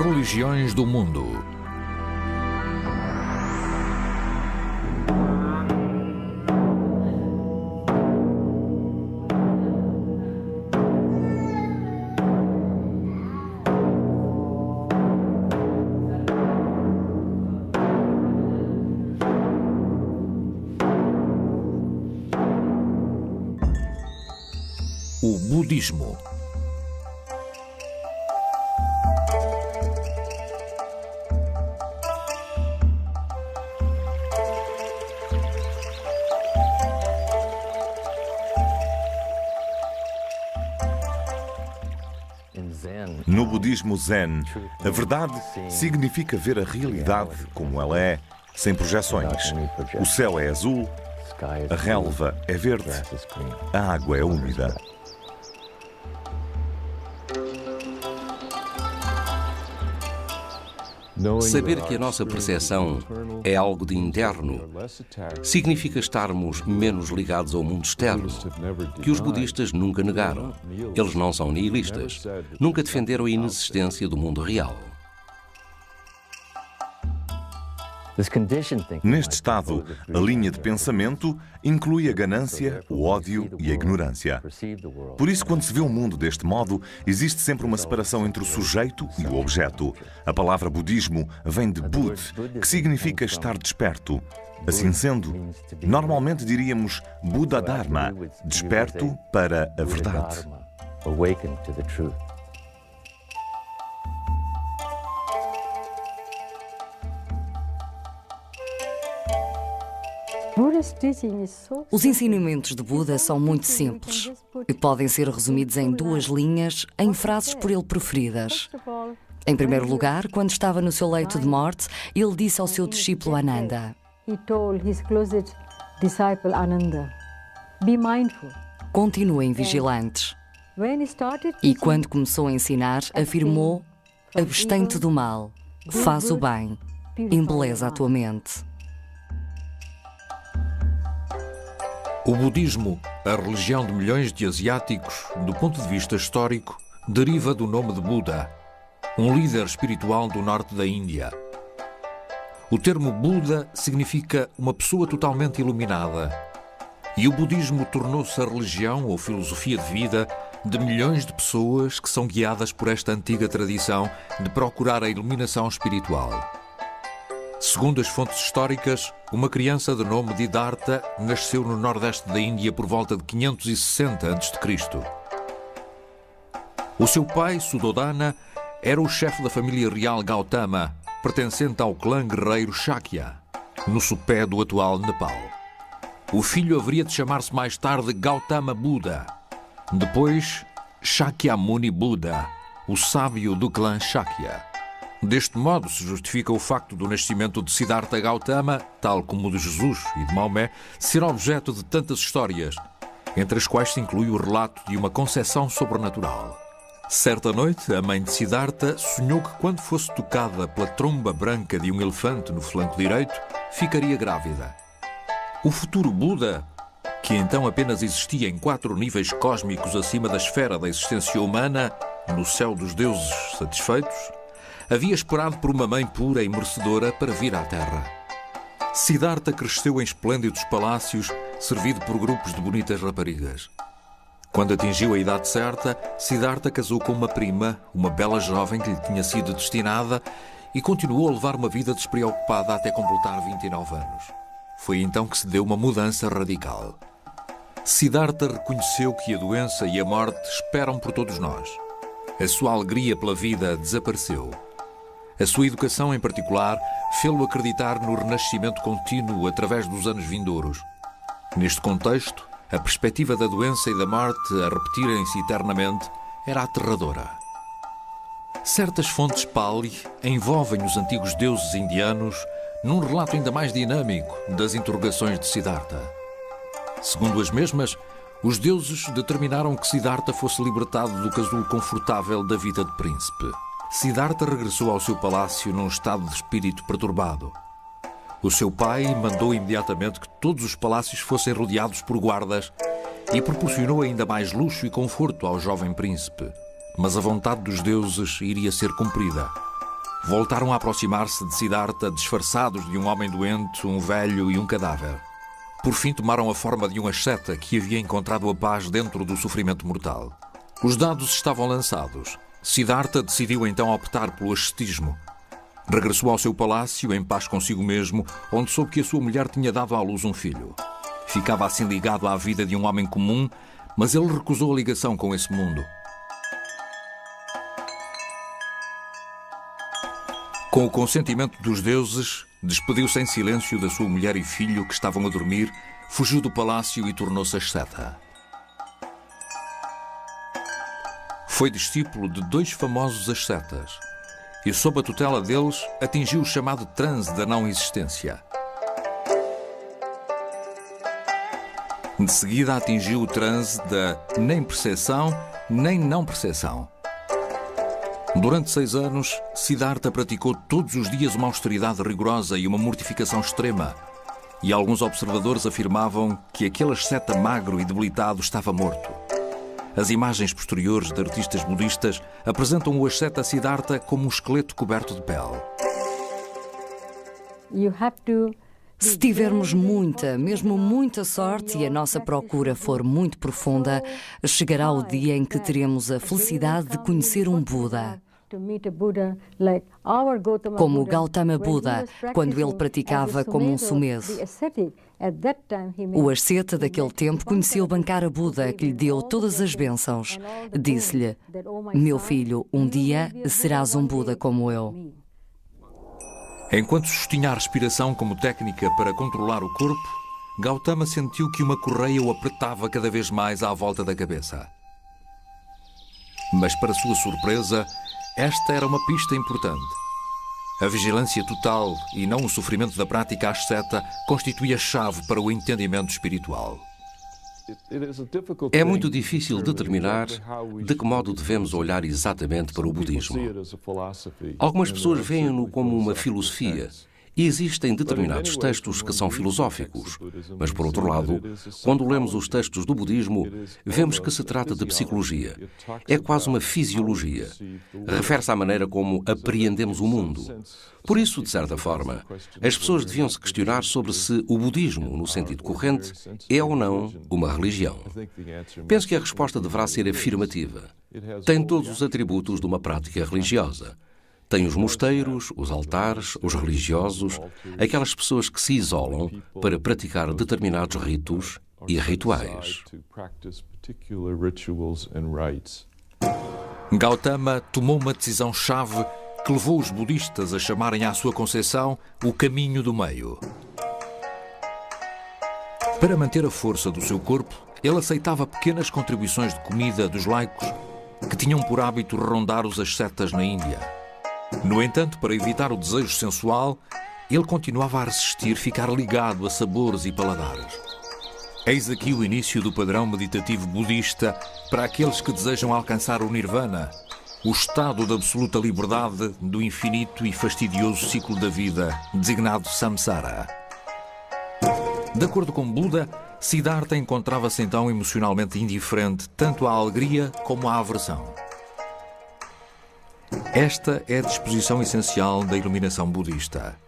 Religiões do mundo. O budismo. No budismo Zen, a verdade significa ver a realidade como ela é, sem projeções. O céu é azul, a relva é verde, a água é úmida. Saber que a nossa percepção é algo de interno significa estarmos menos ligados ao mundo externo, que os budistas nunca negaram. Eles não são nihilistas, nunca defenderam a inexistência do mundo real. Neste estado, a linha de pensamento inclui a ganância, o ódio e a ignorância. Por isso, quando se vê o mundo deste modo, existe sempre uma separação entre o sujeito e o objeto. A palavra budismo vem de Bud, que significa estar desperto. Assim sendo, normalmente diríamos Buddha Dharma, desperto para a verdade. Os ensinamentos de Buda são muito simples e podem ser resumidos em 2 linhas, em frases por ele preferidas. Em primeiro lugar, quando estava no seu leito de morte, ele disse ao seu discípulo Ananda: continuem vigilantes. E quando começou a ensinar, afirmou: abstém-te do mal, faz o bem, embeleza a tua mente. O budismo, a religião de milhões de asiáticos, do ponto de vista histórico, deriva do nome de Buda, um líder espiritual do norte da Índia. O termo Buda significa uma pessoa totalmente iluminada, e o budismo tornou-se a religião ou filosofia de vida de milhões de pessoas que são guiadas por esta antiga tradição de procurar a iluminação espiritual. Segundo as fontes históricas, uma criança de nome Siddhartha nasceu no nordeste da Índia por volta de 560 a.C. O seu pai, Suddhodana, era o chefe da família real Gautama, pertencente ao clã guerreiro Shakya, no sopé do atual Nepal. O filho haveria de chamar-se mais tarde Gautama Buda, depois Shakyamuni Buda, o sábio do clã Shakya. Deste modo se justifica o facto do nascimento de Siddhartha Gautama, tal como o de Jesus e de Maomé, ser objeto de tantas histórias, entre as quais se inclui o relato de uma concepção sobrenatural. Certa noite, a mãe de Siddhartha sonhou que quando fosse tocada pela tromba branca de um elefante no flanco direito, ficaria grávida. O futuro Buda, que então apenas existia em 4 níveis cósmicos acima da esfera da existência humana, no céu dos deuses satisfeitos, havia esperado por uma mãe pura e merecedora para vir à Terra. Siddhartha cresceu em esplêndidos palácios, servido por grupos de bonitas raparigas. Quando atingiu a idade certa, Siddhartha casou com uma prima, uma bela jovem que lhe tinha sido destinada, e continuou a levar uma vida despreocupada até completar 29 anos. Foi então que se deu uma mudança radical. Siddhartha reconheceu que a doença e a morte esperam por todos nós. A sua alegria pela vida desapareceu. A sua educação, em particular, fê-lo acreditar no renascimento contínuo através dos anos vindouros. Neste contexto, a perspectiva da doença e da morte a repetirem-se eternamente era aterradora. Certas fontes Pali envolvem os antigos deuses indianos num relato ainda mais dinâmico das interrogações de Siddhartha. Segundo as mesmas, os deuses determinaram que Siddhartha fosse libertado do casulo confortável da vida de príncipe. Siddhartha regressou ao seu palácio num estado de espírito perturbado. O seu pai mandou imediatamente que todos os palácios fossem rodeados por guardas e proporcionou ainda mais luxo e conforto ao jovem príncipe. Mas a vontade dos deuses iria ser cumprida. voltaram a aproximar-se de Siddhartha disfarçados de um homem doente, um velho e um cadáver. Por fim tomaram a forma de um asceta que havia encontrado a paz dentro do sofrimento mortal. Os dados estavam lançados. Siddhartha decidiu então optar pelo ascetismo. Regressou ao seu palácio, em paz consigo mesmo, onde soube que a sua mulher tinha dado à luz um filho. Ficava assim ligado à vida de um homem comum, mas ele recusou a ligação com esse mundo. Com o consentimento dos deuses, despediu-se em silêncio da sua mulher e filho que estavam a dormir, fugiu do palácio e tornou-se asceta. Foi discípulo de 2 famosos ascetas e, sob a tutela deles, atingiu o chamado transe da não-existência. De seguida, atingiu o transe da nem percepção, nem não-percepção. Durante 6 anos, Siddhartha praticou todos os dias uma austeridade rigorosa e uma mortificação extrema. E alguns observadores afirmavam que aquele asceta magro e debilitado estava morto. As imagens posteriores de artistas budistas apresentam o asceta Siddhartha como um esqueleto coberto de pele. Se tivermos mesmo muita sorte e a nossa procura for muito profunda, chegará o dia em que teremos a felicidade de conhecer um Buda. Como Gautama Buda, quando ele praticava como um sumedo. O asceta daquele tempo conheceu Bankara Buda, que lhe deu todas as bênçãos. Disse-lhe: "Meu filho, um dia serás um Buda como eu." Enquanto sustinha a respiração como técnica para controlar o corpo, Gautama sentiu que uma correia o apertava cada vez mais à volta da cabeça. Mas, para sua surpresa, esta era uma pista importante. A vigilância total e não o sofrimento da prática asceta constitui a chave para o entendimento espiritual. É muito difícil determinar de que modo devemos olhar exatamente para o budismo. Algumas pessoas veem-no como uma filosofia, e existem determinados textos que são filosóficos. Mas, por outro lado, quando lemos os textos do budismo, vemos que se trata de psicologia. É quase uma fisiologia. Refere-se à maneira como apreendemos o mundo. Por isso, de certa forma, as pessoas deviam se questionar sobre se o budismo, no sentido corrente, é ou não uma religião. Penso que a resposta deverá ser afirmativa. Tem todos os atributos de uma prática religiosa. Tem os mosteiros, os altares, os religiosos, aquelas pessoas que se isolam para praticar determinados ritos e rituais. Gautama tomou uma decisão-chave que levou os budistas a chamarem à sua concepção o caminho do meio. Para manter a força do seu corpo, ele aceitava pequenas contribuições de comida dos laicos que tinham por hábito rondar os ascetas na Índia. No entanto, para evitar o desejo sensual, ele continuava a resistir ficar ligado a sabores e paladares. Eis aqui o início do padrão meditativo budista para aqueles que desejam alcançar o nirvana, o estado de absoluta liberdade do infinito e fastidioso ciclo da vida, designado samsara. De acordo com Buda, Siddhartha encontrava-se então emocionalmente indiferente tanto à alegria como à aversão. Esta é a disposição essencial da iluminação budista.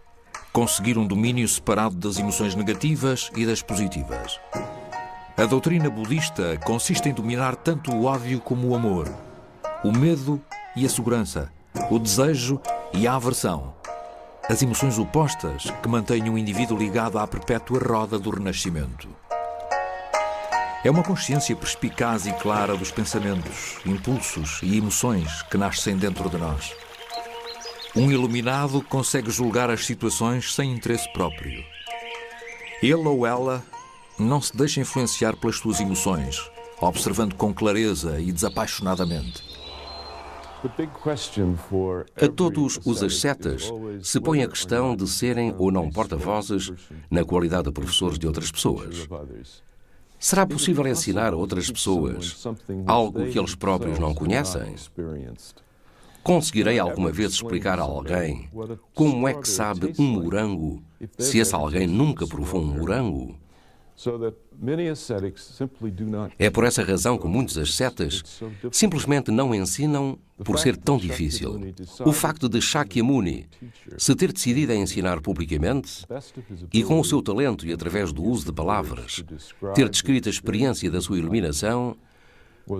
Conseguir um domínio separado das emoções negativas e das positivas. A doutrina budista consiste em dominar tanto o ódio como o amor, o medo e a segurança, o desejo e a aversão. As emoções opostas que mantêm o indivíduo ligado à perpétua roda do renascimento. É uma consciência perspicaz e clara dos pensamentos, impulsos e emoções que nascem dentro de nós. Um iluminado consegue julgar as situações sem interesse próprio. Ele ou ela não se deixa influenciar pelas suas emoções, observando com clareza e desapaixonadamente. A todos os ascetas se põe a questão de serem ou não porta-vozes na qualidade de professores de outras pessoas. Será possível ensinar a outras pessoas algo que eles próprios não conhecem? Conseguirei alguma vez explicar a alguém como é que sabe um morango se esse alguém nunca provou um morango? É por essa razão que muitos ascetas simplesmente não ensinam por ser tão difícil. O facto de Shakyamuni se ter decidido a ensinar publicamente e com o seu talento e através do uso de palavras ter descrito a experiência da sua iluminação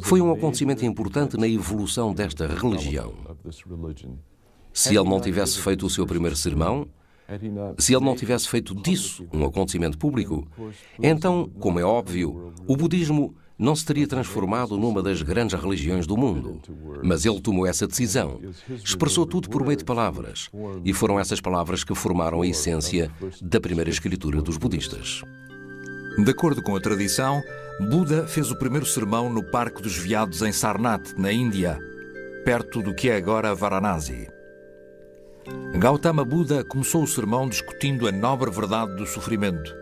foi um acontecimento importante na evolução desta religião. Se ele não tivesse feito o seu primeiro sermão, se ele não tivesse feito disso um acontecimento público, então, como é óbvio, o budismo não se teria transformado numa das grandes religiões do mundo. Mas ele tomou essa decisão, expressou tudo por meio de palavras, e foram essas palavras que formaram a essência da primeira escritura dos budistas. De acordo com a tradição, Buda fez o primeiro sermão no Parque dos Veados em Sarnath, na Índia, perto do que é agora Varanasi. Gautama Buda começou o sermão discutindo a nobre verdade do sofrimento,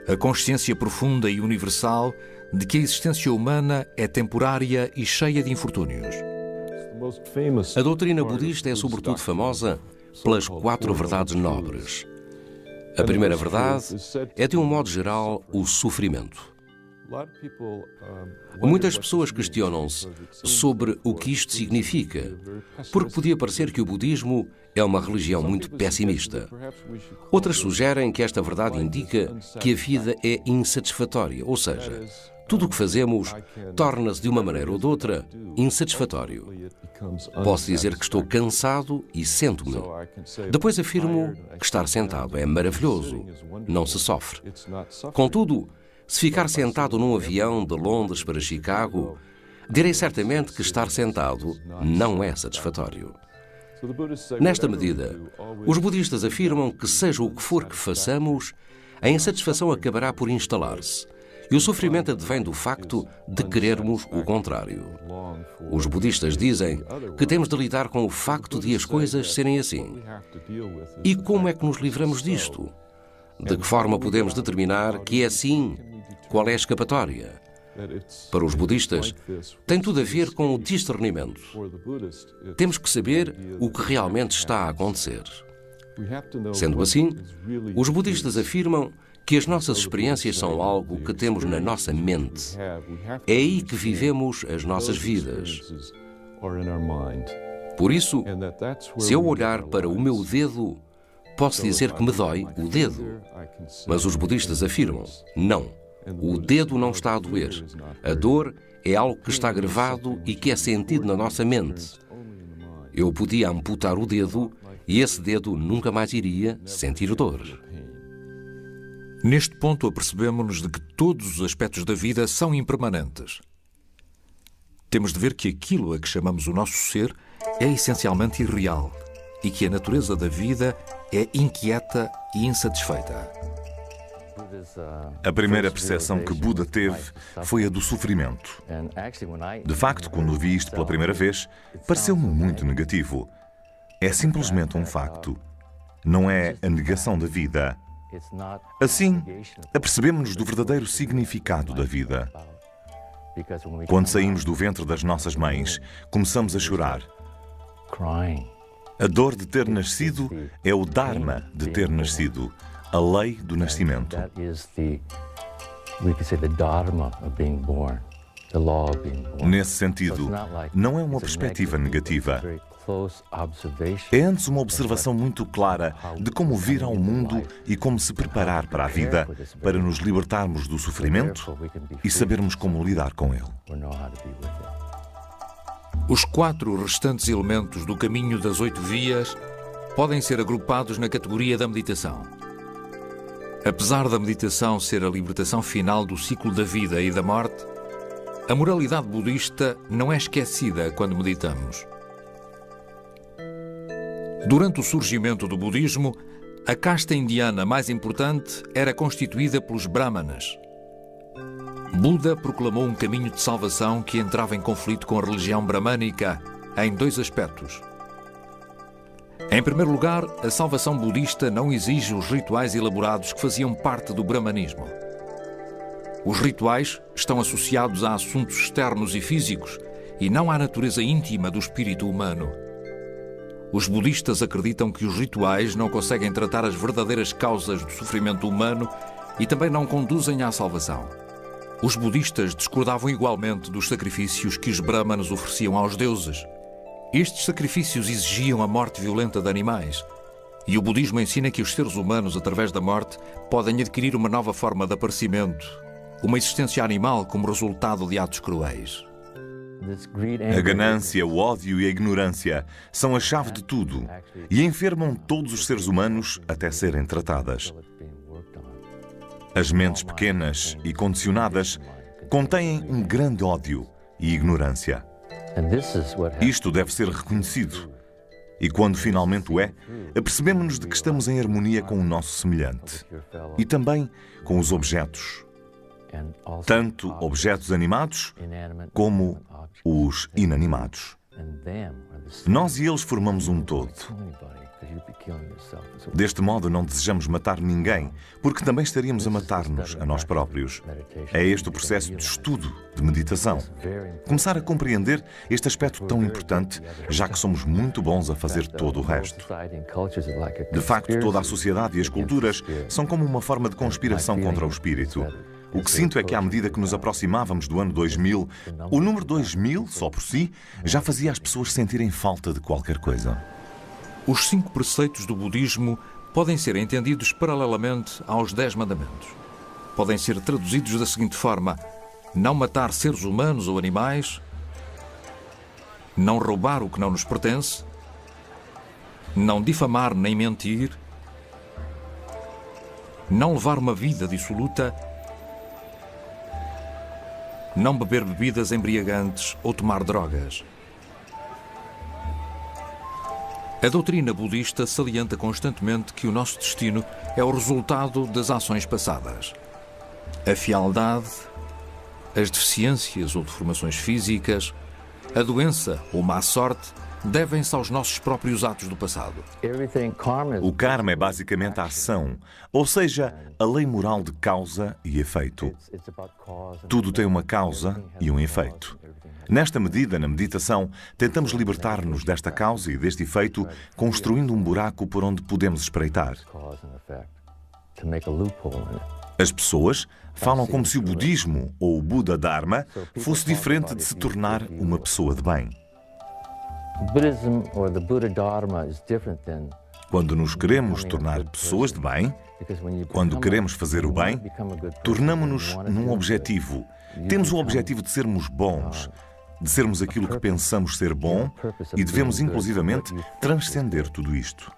a consciência profunda e universal de que a existência humana é temporária e cheia de infortúnios. A doutrina budista é sobretudo famosa pelas 4 verdades nobres. A primeira verdade é, de um modo geral, o sofrimento. Muitas pessoas questionam-se sobre o que isto significa, porque podia parecer que o budismo é uma religião muito pessimista. Outras sugerem que esta verdade indica que a vida é insatisfatória, ou seja, tudo o que fazemos torna-se de uma maneira ou de outra insatisfatório. Posso dizer que estou cansado e sento-me. Depois afirmo que estar sentado é maravilhoso, não se sofre. Contudo, se ficar sentado num avião de Londres para Chicago, direi certamente que estar sentado não é satisfatório. Nesta medida, os budistas afirmam que seja o que for que façamos, a insatisfação acabará por instalar-se. E o sofrimento advém do facto de querermos o contrário. Os budistas dizem que temos de lidar com o facto de as coisas serem assim. E como é que nos livramos disto? De que forma podemos determinar que é assim? Qual é a escapatória? Para os budistas, tem tudo a ver com o discernimento. Temos que saber o que realmente está a acontecer. Sendo assim, os budistas afirmam que as nossas experiências são algo que temos na nossa mente. É aí que vivemos as nossas vidas. Por isso, se eu olhar para o meu dedo, posso dizer que me dói o dedo. Mas os budistas afirmam, não, o dedo não está a doer. A dor é algo que está gravado e que é sentido na nossa mente. Eu podia amputar o dedo e esse dedo nunca mais iria sentir dor. Neste ponto, apercebemos-nos de que todos os aspectos da vida são impermanentes. Temos de ver que aquilo a que chamamos o nosso ser é essencialmente irreal e que a natureza da vida é inquieta e insatisfeita. A primeira percepção que Buda teve foi a do sofrimento. De facto, quando vi isto pela primeira vez, pareceu-me muito negativo. É simplesmente um facto. Não é a negação da vida. Assim, apercebemos-nos do verdadeiro significado da vida. Quando saímos do ventre das nossas mães, começamos a chorar. A dor de ter nascido é o Dharma de ter nascido, a lei do nascimento. Nesse sentido, não é uma perspectiva negativa. É antes uma observação muito clara de como vir ao mundo e como se preparar para a vida, para nos libertarmos do sofrimento e sabermos como lidar com ele. Os 4 restantes elementos do caminho das 8 vias podem ser agrupados na categoria da meditação. Apesar da meditação ser a libertação final do ciclo da vida e da morte, a moralidade budista não é esquecida quando meditamos. Durante o surgimento do budismo, a casta indiana mais importante era constituída pelos brahmanas. Buda proclamou um caminho de salvação que entrava em conflito com a religião bramânica em 2 aspectos. Em primeiro lugar, a salvação budista não exige os rituais elaborados que faziam parte do brahmanismo. Os rituais estão associados a assuntos externos e físicos e não à natureza íntima do espírito humano. Os budistas acreditam que os rituais não conseguem tratar as verdadeiras causas do sofrimento humano e também não conduzem à salvação. Os budistas discordavam igualmente dos sacrifícios que os brahmanes ofereciam aos deuses. Estes sacrifícios exigiam a morte violenta de animais. E o budismo ensina que os seres humanos, através da morte, podem adquirir uma nova forma de aparecimento, uma existência animal como resultado de atos cruéis. A ganância, o ódio e a ignorância são a chave de tudo e enfermam todos os seres humanos até serem tratadas. As mentes pequenas e condicionadas contêm um grande ódio e ignorância. Isto deve ser reconhecido. E quando finalmente o é, apercebemos-nos de que estamos em harmonia com o nosso semelhante e também com os objetos, tanto objetos animados como os inanimados. Nós e eles formamos um todo. Deste modo, não desejamos matar ninguém, porque também estaríamos a matar-nos a nós próprios. É este o processo de estudo, de meditação. Começar a compreender este aspecto tão importante, já que somos muito bons a fazer todo o resto. De facto, toda a sociedade e as culturas são como uma forma de conspiração contra o espírito. O que sinto é que, à medida que nos aproximávamos do ano 2000, o número 2000, só por si, já fazia as pessoas sentirem falta de qualquer coisa. Os 5 preceitos do budismo podem ser entendidos paralelamente aos 10 mandamentos. Podem ser traduzidos da seguinte forma: não matar seres humanos ou animais, não roubar o que não nos pertence, não difamar nem mentir, não levar uma vida dissoluta, não beber bebidas embriagantes ou tomar drogas. A doutrina budista salienta constantemente que o nosso destino é o resultado das ações passadas. A fealdade, as deficiências ou deformações físicas, a doença ou má sorte devem-se aos nossos próprios atos do passado. O karma é basicamente a ação, ou seja, a lei moral de causa e efeito. Tudo tem uma causa e um efeito. Nesta medida, na meditação, tentamos libertar-nos desta causa e deste efeito, construindo um buraco por onde podemos espreitar. As pessoas falam como se o budismo ou o Buda Dharma fosse diferente de se tornar uma pessoa de bem. Quando nos queremos tornar pessoas de bem, quando queremos fazer o bem, tornamo-nos num objetivo. Temos o objetivo de sermos bons, de sermos aquilo que pensamos ser bom e devemos, inclusivamente, transcender tudo isto.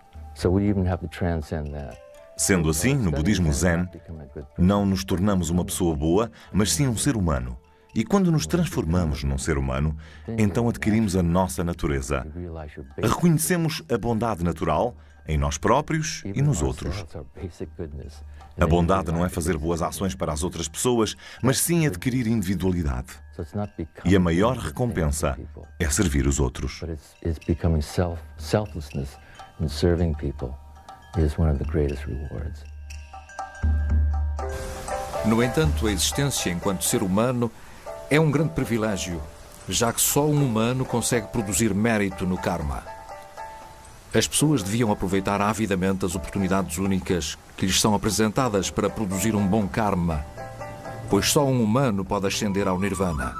Sendo assim, no budismo Zen, não nos tornamos uma pessoa boa, mas sim um ser humano. E quando nos transformamos num ser humano, então adquirimos a nossa natureza. Reconhecemos a bondade natural em nós próprios e nos outros. A bondade não é fazer boas ações para as outras pessoas, mas sim adquirir individualidade. E a maior recompensa é servir os outros. No entanto, a existência enquanto ser humano é um grande privilégio, já que só um humano consegue produzir mérito no karma. As pessoas deviam aproveitar avidamente as oportunidades únicas que lhes são apresentadas para produzir um bom karma, pois só um humano pode ascender ao nirvana.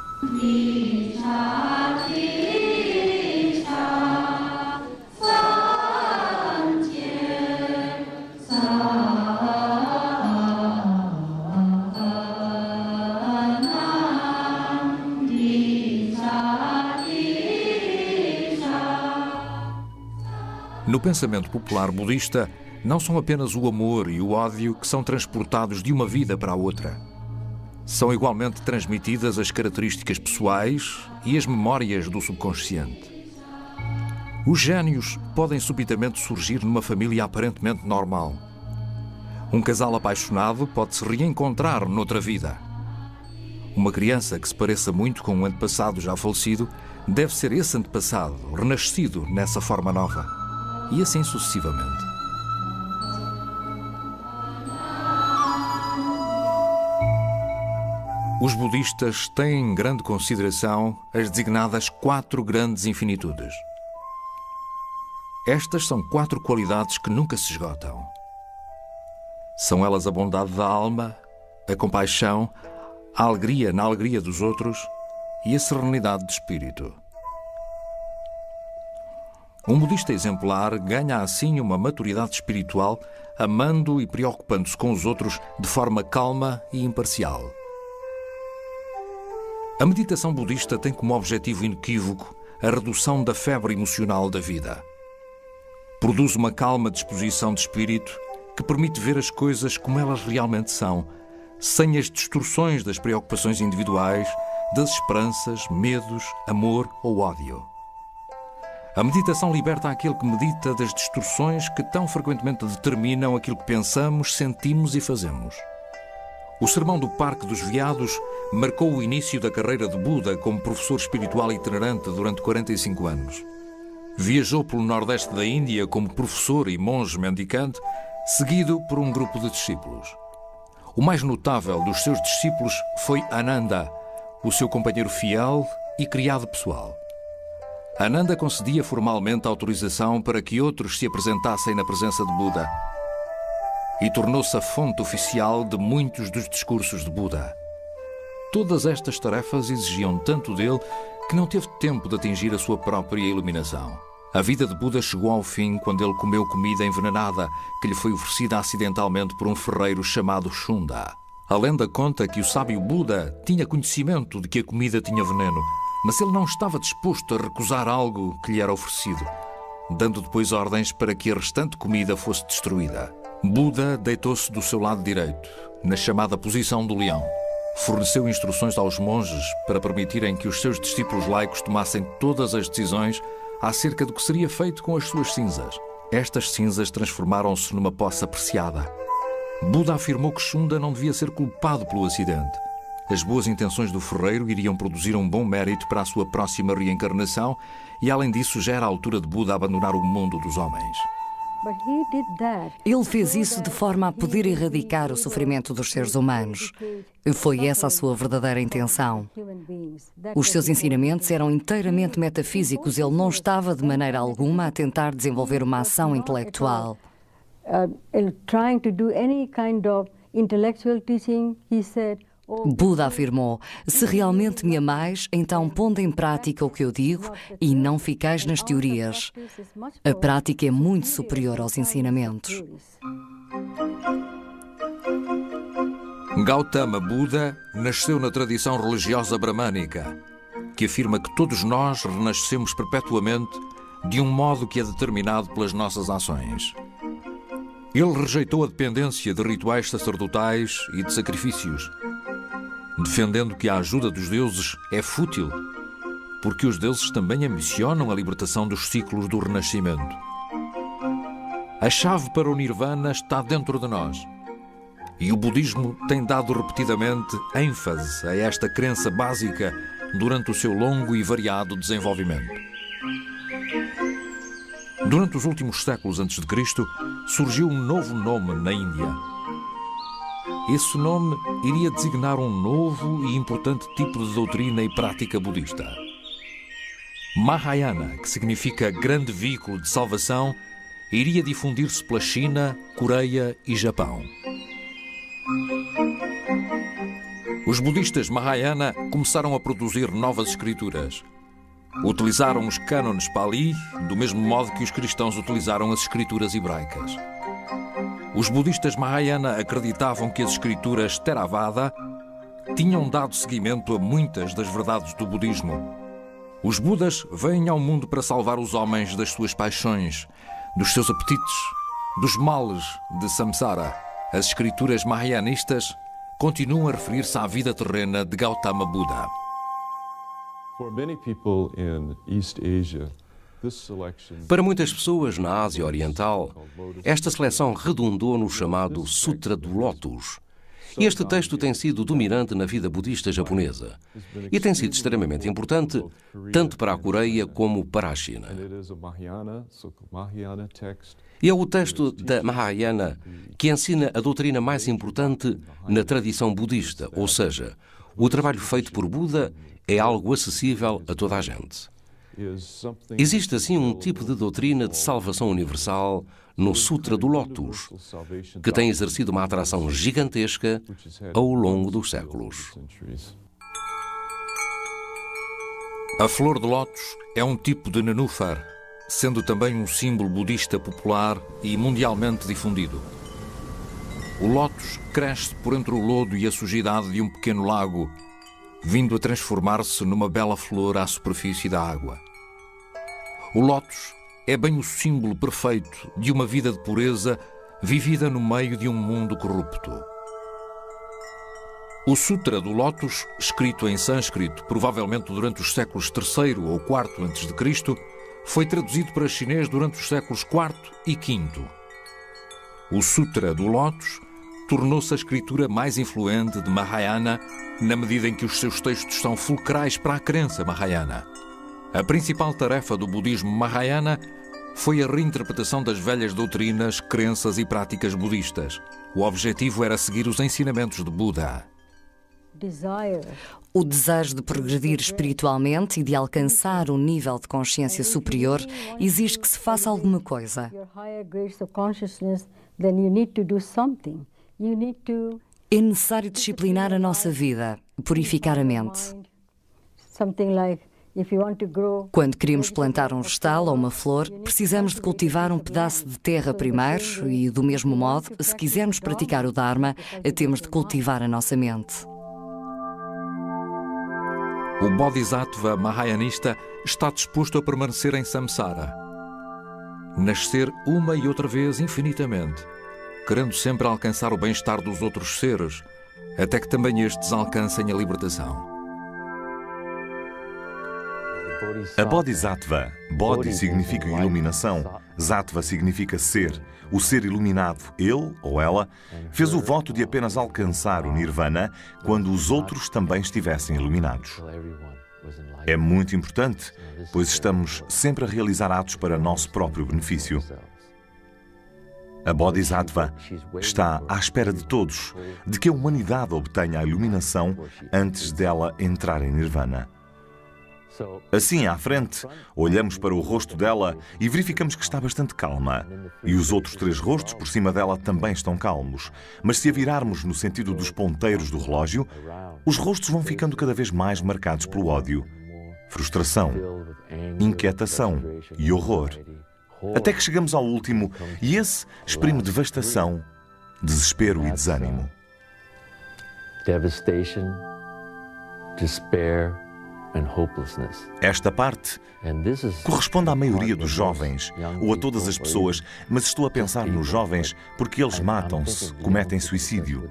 No pensamento popular budista, não são apenas o amor e o ódio que são transportados de uma vida para a outra. São igualmente transmitidas as características pessoais e as memórias do subconsciente. Os gênios podem subitamente surgir numa família aparentemente normal. Um casal apaixonado pode se reencontrar noutra vida. Uma criança que se pareça muito com um antepassado já falecido deve ser esse antepassado renascido nessa forma nova. E assim sucessivamente. Os budistas têm em grande consideração as designadas 4 grandes infinitudes. Estas são 4 qualidades que nunca se esgotam. São elas a bondade da alma, a compaixão, a alegria na alegria dos outros e a serenidade de espírito. Um budista exemplar ganha assim uma maturidade espiritual, amando e preocupando-se com os outros de forma calma e imparcial. A meditação budista tem como objetivo inequívoco a redução da febre emocional da vida. Produz uma calma disposição de espírito que permite ver as coisas como elas realmente são, sem as distorções das preocupações individuais, das esperanças, medos, amor ou ódio. A meditação liberta aquele que medita das distorções que tão frequentemente determinam aquilo que pensamos, sentimos e fazemos. O sermão do Parque dos Veados marcou o início da carreira de Buda como professor espiritual itinerante durante 45 anos. Viajou pelo nordeste da Índia como professor e monge mendicante, seguido por um grupo de discípulos. O mais notável dos seus discípulos foi Ananda, o seu companheiro fiel e criado pessoal. Ananda concedia formalmente a autorização para que outros se apresentassem na presença de Buda e tornou-se a fonte oficial de muitos dos discursos de Buda. Todas estas tarefas exigiam tanto dele que não teve tempo de atingir a sua própria iluminação. A vida de Buda chegou ao fim quando ele comeu comida envenenada que lhe foi oferecida acidentalmente por um ferreiro chamado Shunda. A lenda conta que o sábio Buda tinha conhecimento de que a comida tinha veneno, mas ele não estava disposto a recusar algo que lhe era oferecido, dando depois ordens para que a restante comida fosse destruída. Buda deitou-se do seu lado direito, na chamada posição do leão. Forneceu instruções aos monges para permitirem que os seus discípulos laicos tomassem todas as decisões acerca do que seria feito com as suas cinzas. Estas cinzas transformaram-se numa poça preciada. Buda afirmou que Shunda não devia ser culpado pelo acidente. As boas intenções do ferreiro iriam produzir um bom mérito para a sua próxima reencarnação e, além disso, já era a altura de Buda abandonar o mundo dos homens. Ele fez isso de forma a poder erradicar o sofrimento dos seres humanos. Foi essa a sua verdadeira intenção. Os seus ensinamentos eram inteiramente metafísicos. Ele não estava de maneira alguma a tentar desenvolver uma ação intelectual. Buda afirmou: se realmente me amais, então pondo em prática o que eu digo e não ficais nas teorias. A prática é muito superior aos ensinamentos. Gautama Buda nasceu na tradição religiosa bramânica, que afirma que todos nós renascemos perpetuamente de um modo que é determinado pelas nossas ações. Ele rejeitou a dependência de rituais sacerdotais e de sacrifícios, defendendo que a ajuda dos deuses é fútil, porque os deuses também ambicionam a libertação dos ciclos do renascimento. A chave para o Nirvana está dentro de nós, e o budismo tem dado repetidamente ênfase a esta crença básica durante o seu longo e variado desenvolvimento. Durante os últimos séculos antes de Cristo, surgiu um novo nome na Índia. Esse nome iria designar um novo e importante tipo de doutrina e prática budista. Mahayana, que significa grande veículo de salvação, iria difundir-se pela China, Coreia e Japão. Os budistas Mahayana começaram a produzir novas escrituras. Utilizaram os cânones Pali do mesmo modo que os cristãos utilizaram as escrituras hebraicas. Os budistas Mahayana acreditavam que as escrituras Theravada tinham dado seguimento a muitas das verdades do budismo. Os Budas vêm ao mundo para salvar os homens das suas paixões, dos seus apetites, dos males de samsara. As escrituras mahayanistas continuam a referir-se à vida terrena de Gautama Buda. Para muitas pessoas na Ásia Oriental, esta seleção redundou no chamado Sutra do Lótus. Este texto tem sido dominante na vida budista japonesa e tem sido extremamente importante tanto para a Coreia como para a China. E é o texto da Mahayana que ensina a doutrina mais importante na tradição budista, ou seja, o trabalho feito por Buda é algo acessível a toda a gente. Existe assim um tipo de doutrina de salvação universal no Sutra do Lótus, que tem exercido uma atração gigantesca ao longo dos séculos. A flor de lótus é um tipo de nenúfar, sendo também um símbolo budista popular e mundialmente difundido. O lótus cresce por entre o lodo e a sujidade de um pequeno lago, vindo a transformar-se numa bela flor à superfície da água. O lótus é bem o símbolo perfeito de uma vida de pureza vivida no meio de um mundo corrupto. O Sutra do Lótus, escrito em sânscrito, provavelmente durante os séculos III ou IV a.C., foi traduzido para chinês durante os séculos IV e V. O Sutra do Lótus tornou-se a escritura mais influente de Mahayana na medida em que os seus textos são fulcrais para a crença Mahayana. A principal tarefa do budismo Mahayana foi a reinterpretação das velhas doutrinas, crenças e práticas budistas. O objetivo era seguir os ensinamentos de Buda. O desejo de progredir espiritualmente e de alcançar um nível de consciência superior exige que se faça alguma coisa. É necessário disciplinar a nossa vida, purificar a mente. Quando queremos plantar um vegetal ou uma flor, precisamos de cultivar um pedaço de terra primeiro e, do mesmo modo, se quisermos praticar o Dharma, temos de cultivar a nossa mente. O Bodhisattva Mahayanista está disposto a permanecer em samsara, nascer uma e outra vez infinitamente, querendo sempre alcançar o bem-estar dos outros seres, até que também estes alcancem a libertação. A Bodhisattva, Bodhi significa iluminação, Sattva significa ser. O ser iluminado, ele ou ela, fez o voto de apenas alcançar o Nirvana quando os outros também estivessem iluminados. É muito importante, pois estamos sempre a realizar atos para nosso próprio benefício. A Bodhisattva está à espera de todos, de que a humanidade obtenha a iluminação antes dela entrar em Nirvana. Assim, à frente, olhamos para o rosto dela e verificamos que está bastante calma. E os outros 3 rostos por cima dela também estão calmos. Mas se a virarmos no sentido dos ponteiros do relógio, os rostos vão ficando cada vez mais marcados pelo ódio, frustração, inquietação e horror. Até que chegamos ao último, e esse exprime devastação, desespero e desânimo. Devastation, despair, esta parte corresponde à maioria dos jovens, ou a todas as pessoas, mas estou a pensar nos jovens porque eles matam-se, cometem suicídio.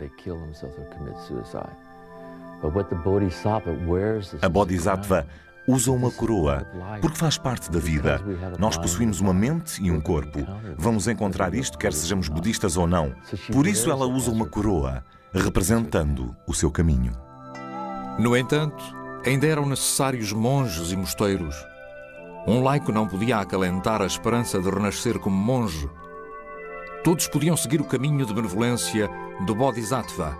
A Bodhisattva usa uma coroa, porque faz parte da vida. Nós possuímos uma mente e um corpo. Vamos encontrar isto, quer sejamos budistas ou não. Por isso ela usa uma coroa, representando o seu caminho. No entanto, ainda eram necessários monges e mosteiros. Um laico não podia acalentar a esperança de renascer como monge. Todos podiam seguir o caminho de benevolência do Bodhisattva.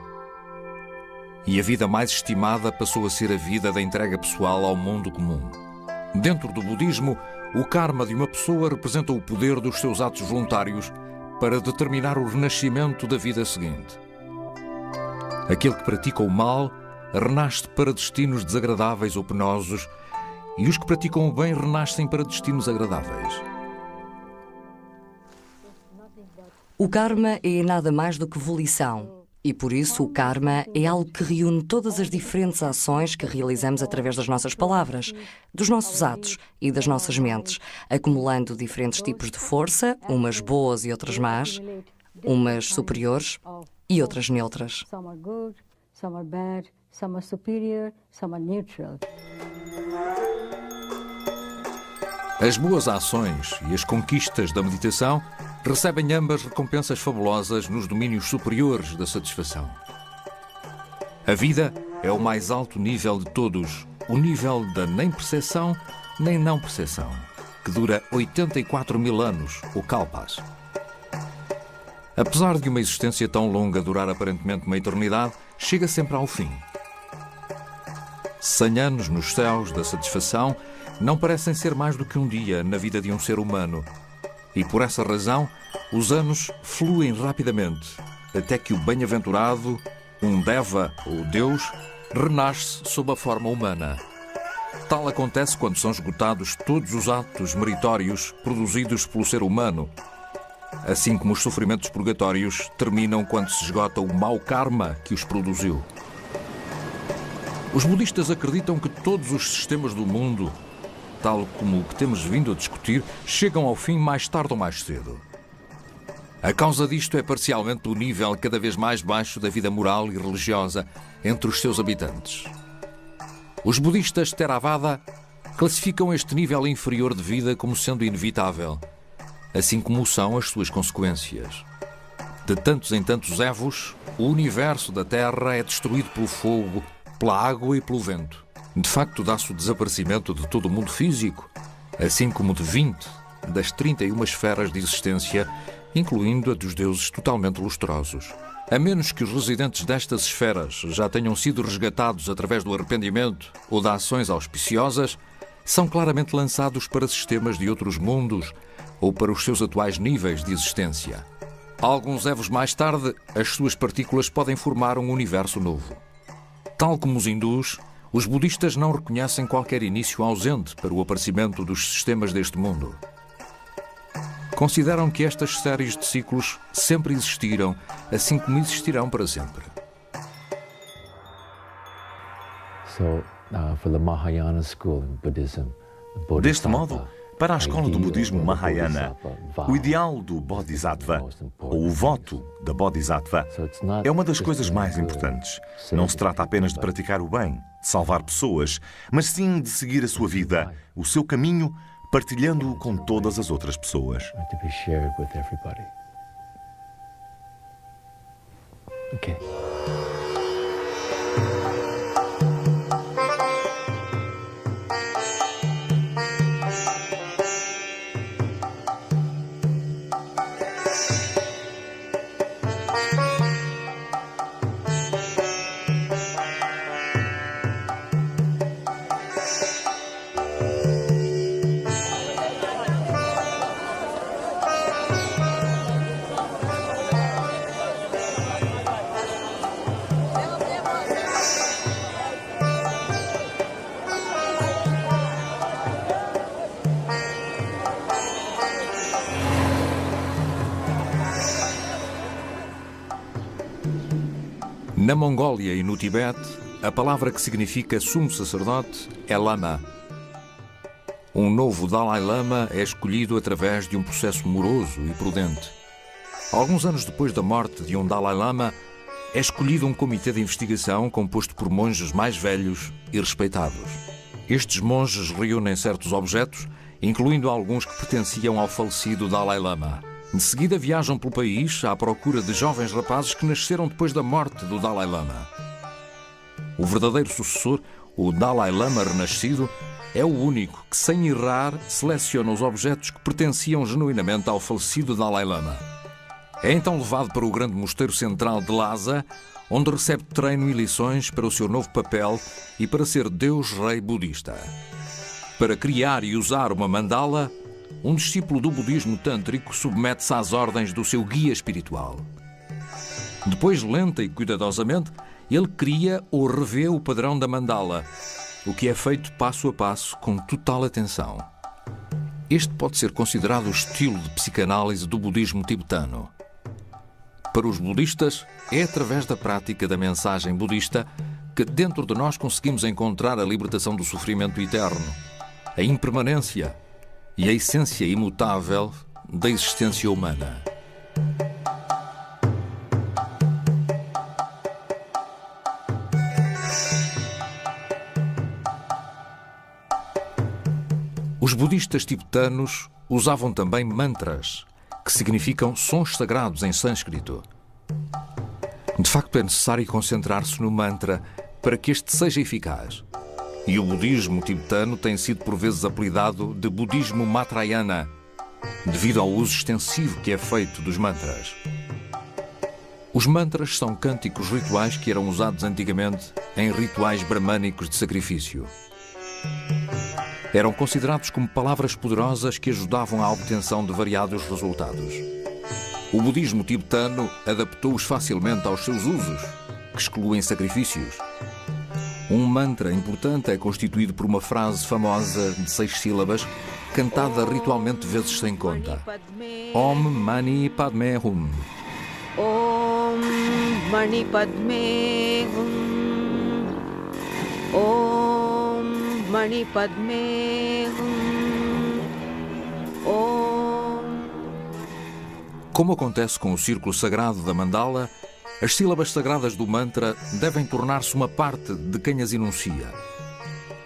E a vida mais estimada passou a ser a vida da entrega pessoal ao mundo comum. Dentro do budismo, o karma de uma pessoa representa o poder dos seus atos voluntários para determinar o renascimento da vida seguinte. Aquele que pratica o mal renasce para destinos desagradáveis ou penosos, e os que praticam o bem renascem para destinos agradáveis. O karma é nada mais do que volição, e por isso o karma é algo que reúne todas as diferentes ações que realizamos através das nossas palavras, dos nossos atos e das nossas mentes, acumulando diferentes tipos de força, umas boas e outras más, umas superiores e outras neutras. Some are superior, some are neutral. As boas ações e as conquistas da meditação recebem ambas recompensas fabulosas nos domínios superiores da satisfação. A vida é o mais alto nível de todos, o nível da nem percepção nem não percepção, que dura 84.000 anos, o Kalpas. Apesar de uma existência tão longa durar aparentemente uma eternidade, chega sempre ao fim. 100 anos nos céus da satisfação não parecem ser mais do que um dia na vida de um ser humano. E por essa razão, os anos fluem rapidamente, até que o bem-aventurado, um Deva, ou Deus, renasce sob a forma humana. Tal acontece quando são esgotados todos os atos meritórios produzidos pelo ser humano, assim como os sofrimentos purgatórios terminam quando se esgota o mau karma que os produziu. Os budistas acreditam que todos os sistemas do mundo, tal como o que temos vindo a discutir, chegam ao fim mais tarde ou mais cedo. A causa disto é parcialmente o nível cada vez mais baixo da vida moral e religiosa entre os seus habitantes. Os budistas Theravada classificam este nível inferior de vida como sendo inevitável, assim como são as suas consequências. De tantos em tantos evos, o universo da Terra é destruído pelo fogo, pela água e pelo vento. De facto, dá-se o desaparecimento de todo o mundo físico, assim como de 20 das 31 esferas de existência, incluindo a dos deuses totalmente lustrosos. A menos que os residentes destas esferas já tenham sido resgatados através do arrependimento ou de ações auspiciosas, são claramente lançados para sistemas de outros mundos ou para os seus atuais níveis de existência. Alguns evos mais tarde, as suas partículas podem formar um universo novo. Tal como os hindus, os budistas não reconhecem qualquer início ausente para o aparecimento dos sistemas deste mundo. Consideram que estas séries de ciclos sempre existiram, assim como existirão para sempre. Deste modo, para a escola do budismo Mahayana, o ideal do Bodhisattva, ou o voto da Bodhisattva, é uma das coisas mais importantes. Não se trata apenas de praticar o bem, de salvar pessoas, mas sim de seguir a sua vida, o seu caminho, partilhando-o com todas as outras pessoas. Okay. Na Mongólia e no Tibete, a palavra que significa sumo sacerdote é lama. Um novo Dalai Lama é escolhido através de um processo moroso e prudente. Alguns anos depois da morte de um Dalai Lama, é escolhido um comitê de investigação composto por monges mais velhos e respeitados. Estes monges reúnem certos objetos, incluindo alguns que pertenciam ao falecido Dalai Lama. De seguida viajam pelo país à procura de jovens rapazes que nasceram depois da morte do Dalai Lama. O verdadeiro sucessor, o Dalai Lama renascido, é o único que, sem errar, seleciona os objetos que pertenciam genuinamente ao falecido Dalai Lama. É então levado para o grande mosteiro central de Lhasa, onde recebe treino e lições para o seu novo papel e para ser Deus-Rei budista. Para criar e usar uma mandala, um discípulo do budismo tântrico submete-se às ordens do seu guia espiritual. Depois, lenta e cuidadosamente, ele cria ou revê o padrão da mandala, o que é feito passo a passo com total atenção. Este pode ser considerado o estilo de psicanálise do budismo tibetano. Para os budistas, é através da prática da mensagem budista que dentro de nós conseguimos encontrar a libertação do sofrimento eterno, a impermanência e a essência imutável da existência humana. Os budistas tibetanos usavam também mantras, que significam sons sagrados em sânscrito. De facto, é necessário concentrar-se no mantra para que este seja eficaz. E o budismo tibetano tem sido por vezes apelidado de budismo Matrayana, devido ao uso extensivo que é feito dos mantras. Os mantras são cânticos rituais que eram usados antigamente em rituais bramânicos de sacrifício. Eram considerados como palavras poderosas que ajudavam à obtenção de variados resultados. O budismo tibetano adaptou-os facilmente aos seus usos, que excluem sacrifícios. Um mantra importante é constituído por uma frase famosa de 6 sílabas, cantada ritualmente vezes sem conta. Om Mani Padme Hum. Om Mani Padme Hum. Om Mani Padme Hum. Om. Como acontece com o círculo sagrado da mandala, as sílabas sagradas do mantra devem tornar-se uma parte de quem as enuncia.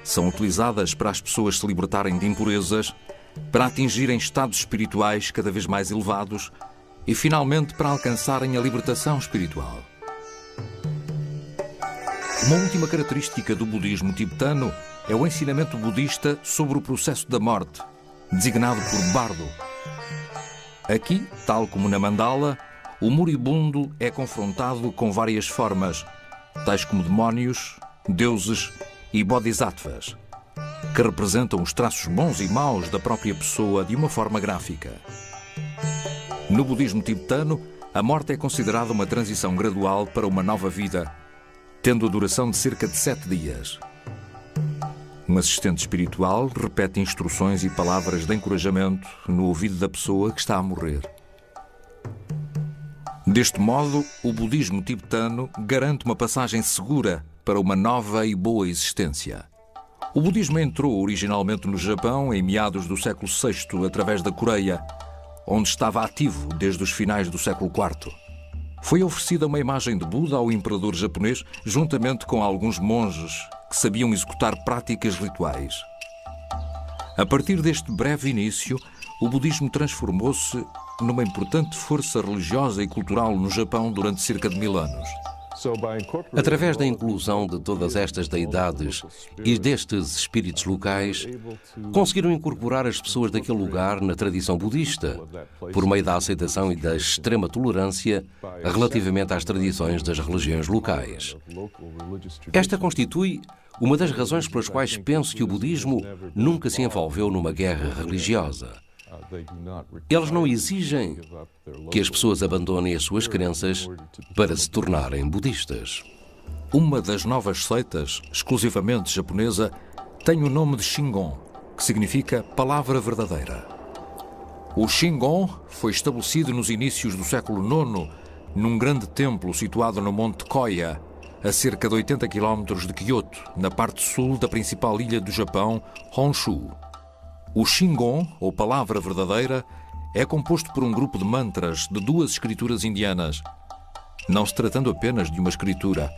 São utilizadas para as pessoas se libertarem de impurezas, para atingirem estados espirituais cada vez mais elevados e, finalmente, para alcançarem a libertação espiritual. Uma última característica do budismo tibetano é o ensinamento budista sobre o processo da morte, designado por bardo. Aqui, tal como na mandala, o moribundo é confrontado com várias formas, tais como demónios, deuses e bodhisattvas, que representam os traços bons e maus da própria pessoa de uma forma gráfica. No budismo tibetano, a morte é considerada uma transição gradual para uma nova vida, tendo a duração de cerca de 7 dias. Um assistente espiritual repete instruções e palavras de encorajamento no ouvido da pessoa que está a morrer. Deste modo, o budismo tibetano garante uma passagem segura para uma nova e boa existência. O budismo entrou originalmente no Japão em meados do século VI através da Coreia, onde estava ativo desde os finais do século IV. Foi oferecida uma imagem de Buda ao imperador japonês, juntamente com alguns monges que sabiam executar práticas rituais. A partir deste breve início, o budismo transformou-se numa importante força religiosa e cultural no Japão durante cerca de 1000 anos. Através da inclusão de todas estas deidades e destes espíritos locais, conseguiram incorporar as pessoas daquele lugar na tradição budista, por meio da aceitação e da extrema tolerância relativamente às tradições das religiões locais. Esta constitui uma das razões pelas quais penso que o budismo nunca se envolveu numa guerra religiosa. Eles não exigem que as pessoas abandonem as suas crenças para se tornarem budistas. Uma das novas seitas, exclusivamente japonesa, tem o nome de Shingon, que significa palavra verdadeira. O Shingon foi estabelecido nos inícios do século IX, num grande templo situado no Monte Koya, a cerca de 80 km de Kyoto, na parte sul da principal ilha do Japão, Honshu. O Shingon, ou palavra verdadeira, é composto por um grupo de mantras de 2 escrituras indianas, não se tratando apenas de uma escritura.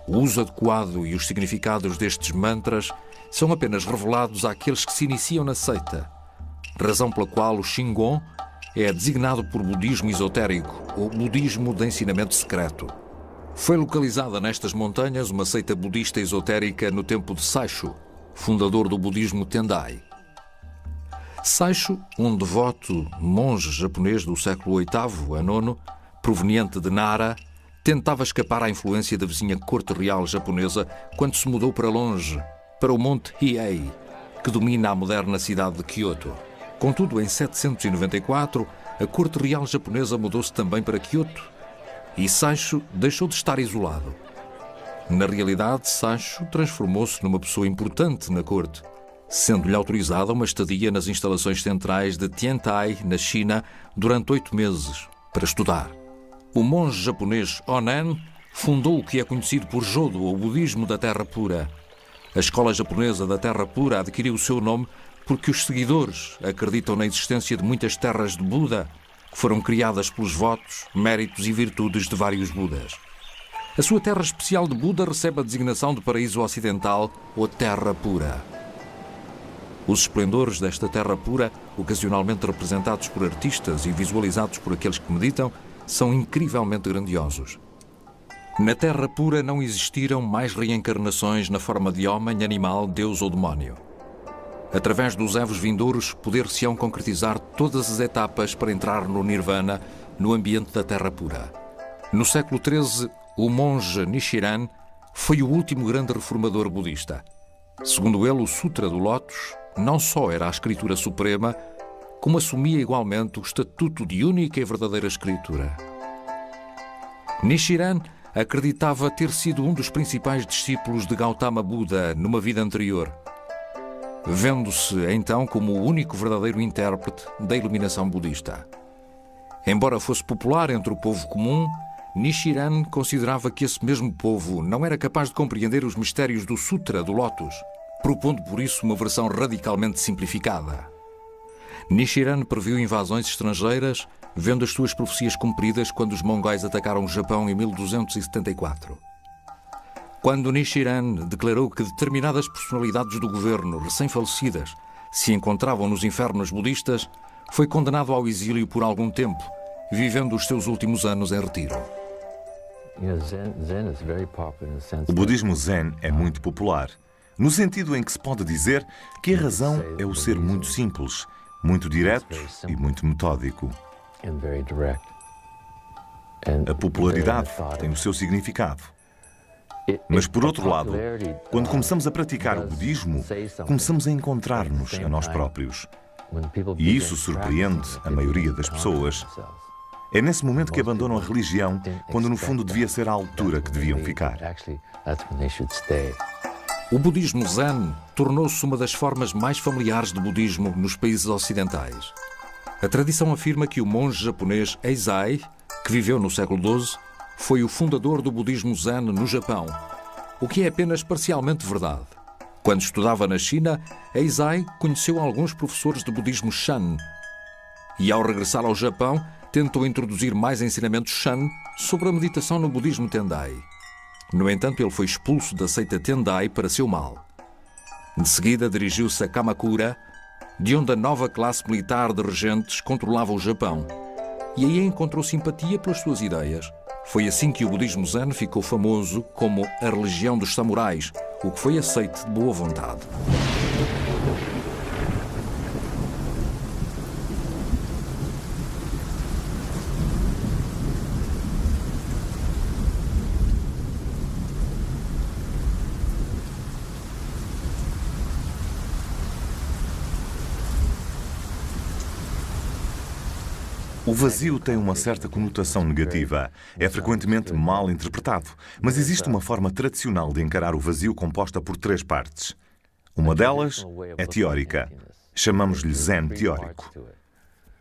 O uso adequado e os significados destes mantras são apenas revelados àqueles que se iniciam na seita, razão pela qual o Shingon é designado por budismo esotérico ou budismo de ensinamento secreto. Foi localizada nestas montanhas uma seita budista esotérica no tempo de Saisho, fundador do budismo Tendai. Saisho, um devoto monge japonês do século VIII a IX, proveniente de Nara, tentava escapar à influência da vizinha corte real japonesa quando se mudou para longe, para o Monte Hiei, que domina a moderna cidade de Kyoto. Contudo, em 794, a corte real japonesa mudou-se também para Kyoto e Saisho deixou de estar isolado. Na realidade, Saisho transformou-se numa pessoa importante na corte, sendo-lhe autorizada uma estadia nas instalações centrais de Tiantai, na China, durante 8 meses, para estudar. O monge japonês Onan fundou o que é conhecido por Jodo, ou budismo da Terra Pura. A escola japonesa da Terra Pura adquiriu o seu nome porque os seguidores acreditam na existência de muitas terras de Buda, que foram criadas pelos votos, méritos e virtudes de vários Budas. A sua terra especial de Buda recebe a designação de Paraíso Ocidental, ou Terra Pura. Os esplendores desta terra pura, ocasionalmente representados por artistas e visualizados por aqueles que meditam, são incrivelmente grandiosos. Na terra pura não existiram mais reencarnações na forma de homem, animal, deus ou demónio. Através dos evos vindouros, poder-se-ão concretizar todas as etapas para entrar no Nirvana, no ambiente da terra pura. No século XIII, o monge Nichiren foi o último grande reformador budista. Segundo ele, o Sutra do Lótus não só era a escritura suprema, como assumia igualmente o estatuto de única e verdadeira escritura. Nichiren acreditava ter sido um dos principais discípulos de Gautama Buda numa vida anterior, vendo-se então como o único verdadeiro intérprete da iluminação budista. Embora fosse popular entre o povo comum, Nichiren considerava que esse mesmo povo não era capaz de compreender os mistérios do Sutra do Lótus, propondo por isso uma versão radicalmente simplificada. Nichiren previu invasões estrangeiras, vendo as suas profecias cumpridas quando os mongóis atacaram o Japão em 1274. Quando Nichiren declarou que determinadas personalidades do governo recém-falecidas se encontravam nos infernos budistas, foi condenado ao exílio por algum tempo, vivendo os seus últimos anos em retiro. O budismo Zen é muito popular, no sentido em que se pode dizer que a razão é o ser muito simples, muito direto e muito metódico. A popularidade tem o seu significado. Mas, por outro lado, quando começamos a praticar o budismo, começamos a encontrar-nos a nós próprios. E isso surpreende a maioria das pessoas. É nesse momento que abandonam a religião, quando no fundo devia ser a altura que deviam ficar. O budismo Zen tornou-se uma das formas mais familiares de budismo nos países ocidentais. A tradição afirma que o monge japonês Eisai, que viveu no século XII, foi o fundador do budismo Zen no Japão, o que é apenas parcialmente verdade. Quando estudava na China, Eisai conheceu alguns professores de budismo Shan e, ao regressar ao Japão, tentou introduzir mais ensinamentos Shan sobre a meditação no budismo Tendai. No entanto, ele foi expulso da seita Tendai para seu mal. De seguida, dirigiu-se a Kamakura, de onde a nova classe militar de regentes controlava o Japão, e aí encontrou simpatia pelas suas ideias. Foi assim que o budismo Zen ficou famoso como a religião dos samurais, o que foi aceito de boa vontade. O vazio tem uma certa conotação negativa. É frequentemente mal interpretado. Mas existe uma forma tradicional de encarar o vazio composta por 3 partes. Uma delas é teórica. Chamamos-lhe Zen teórico.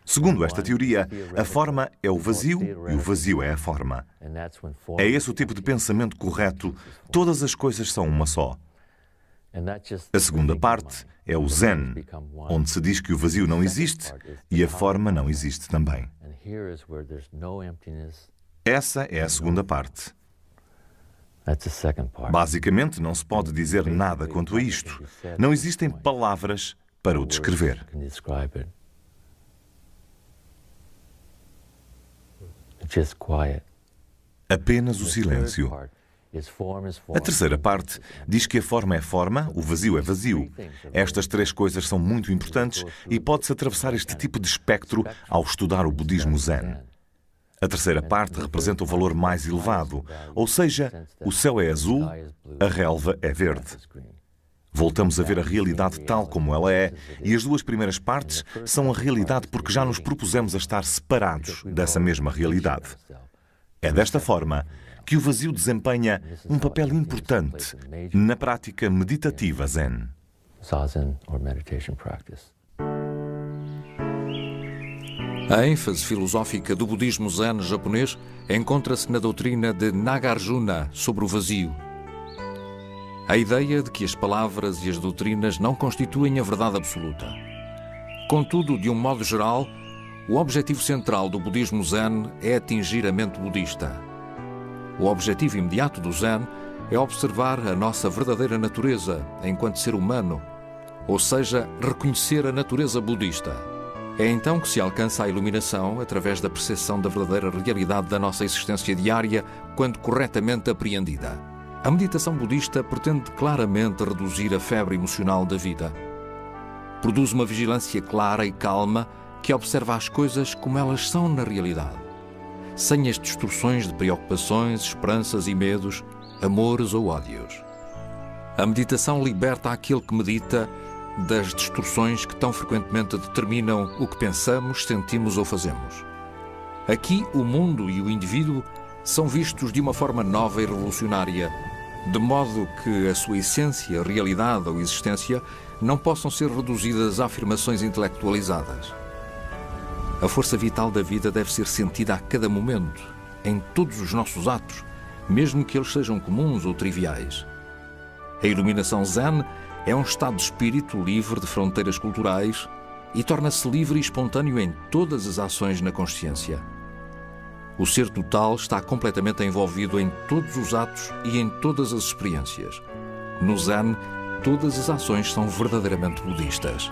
Segundo esta teoria, a forma é o vazio e o vazio é a forma. É esse o tipo de pensamento correto. Todas as coisas são uma só. A segunda parte é o Zen, onde se diz que o vazio não existe e a forma não existe também. Essa é a segunda parte. Basicamente, não se pode dizer nada quanto a isto. Não existem palavras para o descrever. Apenas o silêncio. A terceira parte diz que a forma é forma, o vazio é vazio. Estas 3 coisas são muito importantes e pode-se atravessar este tipo de espectro ao estudar o budismo Zen. A terceira parte representa o valor mais elevado, ou seja, o céu é azul, a relva é verde. Voltamos a ver a realidade tal como ela é, e as 2 primeiras partes são a realidade porque já nos propusemos a estar separados dessa mesma realidade. É desta forma que o vazio desempenha um papel importante na prática meditativa Zen. A ênfase filosófica do budismo Zen japonês encontra-se na doutrina de Nagarjuna sobre o vazio. A ideia de que as palavras e as doutrinas não constituem a verdade absoluta. Contudo, de um modo geral, o objetivo central do budismo Zen é atingir a mente budista. O objetivo imediato do Zen é observar a nossa verdadeira natureza enquanto ser humano, ou seja, reconhecer a natureza budista. É então que se alcança a iluminação através da percepção da verdadeira realidade da nossa existência diária, quando corretamente apreendida. A meditação budista pretende claramente reduzir a febre emocional da vida. Produz uma vigilância clara e calma que observa as coisas como elas são na realidade, sem as distorções de preocupações, esperanças e medos, amores ou ódios. A meditação liberta aquele que medita das distorções que tão frequentemente determinam o que pensamos, sentimos ou fazemos. Aqui, o mundo e o indivíduo são vistos de uma forma nova e revolucionária, de modo que a sua essência, realidade ou existência não possam ser reduzidas a afirmações intelectualizadas. A força vital da vida deve ser sentida a cada momento, em todos os nossos atos, mesmo que eles sejam comuns ou triviais. A iluminação Zen é um estado de espírito livre de fronteiras culturais e torna-se livre e espontâneo em todas as ações na consciência. O ser total está completamente envolvido em todos os atos e em todas as experiências. No Zen, todas as ações são verdadeiramente budistas.